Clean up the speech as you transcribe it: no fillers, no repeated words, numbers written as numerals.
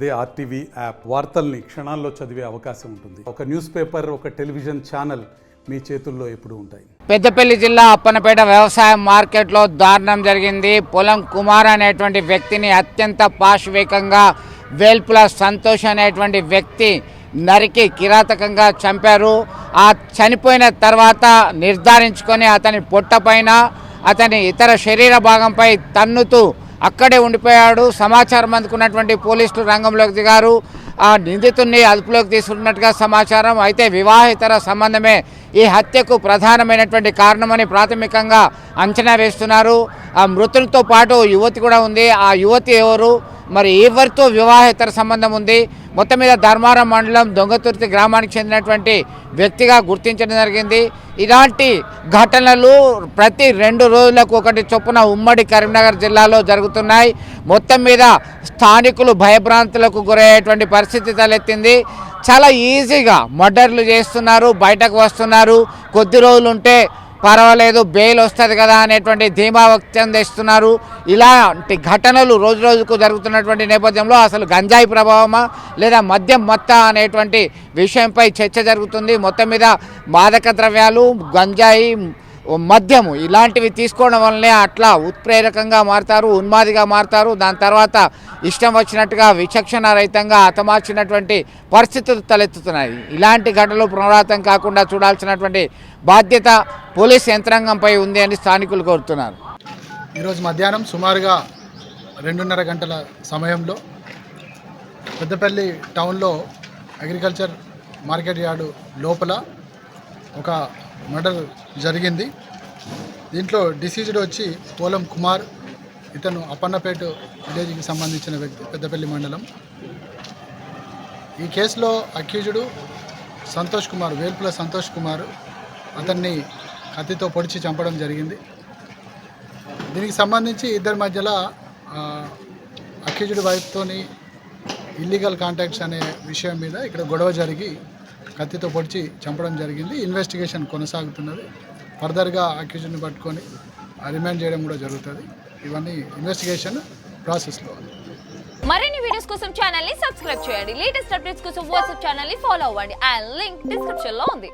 అదే RTV app వార్తల్ని క్షణాల్లో చదివే అవకాశం ఉంటుంది. ఒక న్యూస్ పేపర్, ఒక టెలివిజన్ ఛానల్ మీ చేతుల్లో ఎప్పుడూ ఉంటాయి. పెద్దపల్లి జిల్లా అప్పన్నపేట వ్యవసాయ మార్కెట్లో దారుణం జరిగింది. పొలం కుమార్ అనేటువంటి వ్యక్తిని అత్యంత పాశవికంగా వేల్పుల సంతోష్ అనేటువంటి వ్యక్తి నరికి కిరాతకంగా చంపారు. ఆ చనిపోయిన తర్వాత నిర్ధారించుకొని అతని పొట్టపైన అతని ఇతర శరీర భాగంపై తన్నుతూ అక్కడే ఉండిపోయాడు. సమాచారం అందుకున్నటువంటి పోలీసులు రంగంలోకి దిగారు. ఆ నిందితుడిని అదుపులోకి తీసుకున్నట్టుగా సమాచారం. అయితే వివాహేతర సంబంధమే ఈ హత్యకు ప్రధానమైనటువంటి కారణమని ప్రాథమికంగా అంచనా వేస్తున్నారు. ఆ మృతులతో పాటు యువతి కూడా ఉంది. ఆ యువతి ఎవరు, మరి ఎవరితో వివాహేతర సంబంధం ఉంది? మొత్తం మీద ధర్మారం మండలం దొంగతుర్తి గ్రామానికి చెందినటువంటి వ్యక్తిగా గుర్తించడం జరిగింది. ఇలాంటి ఘటనలు ప్రతి 2 రోజులకు ఒకటి చొప్పున ఉమ్మడి కరీంనగర్ జిల్లాలో జరుగుతున్నాయి. మొత్తం మీద స్థానికులు భయభ్రాంతులకు గురయ్యేటువంటి పరిస్థితి తలెత్తింది. చాలా ఈజీగా మర్డర్లు చేస్తున్నారు, బయటకు వస్తున్నారు. కొద్ది రోజులు ఉంటే పర్వాలేదు, బెయిల్ వస్తుంది కదా అనేటువంటి ధీమా వ్యక్తం చేస్తున్నారు. ఇలాంటి ఘటనలు రోజు రోజుకు జరుగుతున్నటువంటి నేపథ్యంలో అసలు గంజాయి ప్రభావమా లేదా మద్యం మత్తా అనేటువంటి విషయంపై చర్చ జరుగుతుంది. మొత్తం మీద మాదక ద్రవ్యాలు, గంజాయి, మద్యము ఇలాంటివి తీసుకోవడం వల్లనే అట్లా ఉత్ప్రేరకంగా మారుతారు, ఉన్మాదిగా మారుతారు. దాని తర్వాత ఇష్టం వచ్చినట్టుగా విచక్షణ రహితంగా హతమార్చినటువంటి పరిస్థితులు తలెత్తుతున్నాయి. ఇలాంటి ఘటనలు పునరావృతం కాకుండా చూడాల్సినటువంటి బాధ్యత పోలీస్ యంత్రాంగంపై ఉంది అని స్థానికులు కోరుతున్నారు. ఈరోజు మధ్యాహ్నం సుమారుగా 2:30 గంటల సమయంలో పెద్దపల్లి టౌన్లో అగ్రికల్చర్ మార్కెట్ యార్డు లోపల ఒక మర్డర్ జరిగింది. దీంట్లో డిసీజ్డ్ వచ్చి పోలం కుమార్, ఇతను అప్పన్నపేట విలేజ్కి సంబంధించిన వ్యక్తి, పెద్దపల్లి మండలం. ఈ కేసులో అక్యూజ్డ్ సంతోష్ కుమార్, వేల్పుల సంతోష్ కుమార్, అతన్ని కత్తితో పొడిచి చంపడం జరిగింది. దీనికి సంబంధించి ఇద్దరి మధ్యలో అక్యూజ్డ్ వైఫ్తోని ఇల్లీగల్ కాంటాక్ట్స్ అనే విషయం మీద ఇక్కడ గొడవ జరిగి కత్తితో పొడిచి చంపడం జరిగింది. ఇన్వెస్టిగేషన్ కొనసాగుతున్నది. ఫర్దర్గా అక్యూజ్డ్ని పట్టుకొని రిమాండ్ చేయడం కూడా జరుగుతుంది. ఇవన్నీ ఇన్వెస్టిగేషన్ ప్రాసెస్లో. మరిన్ని వీడియోస్ కోసం ఛానల్ ని సబ్స్క్రైబ్ చేయండి. లేటెస్ట్ అప్డేట్స్ కోసం వాట్సాప్ ఛానల్ ని ఫాలో అవ్వండి. అండ్ లింక్ డిస్క్రిప్షన్ లో ఉంది.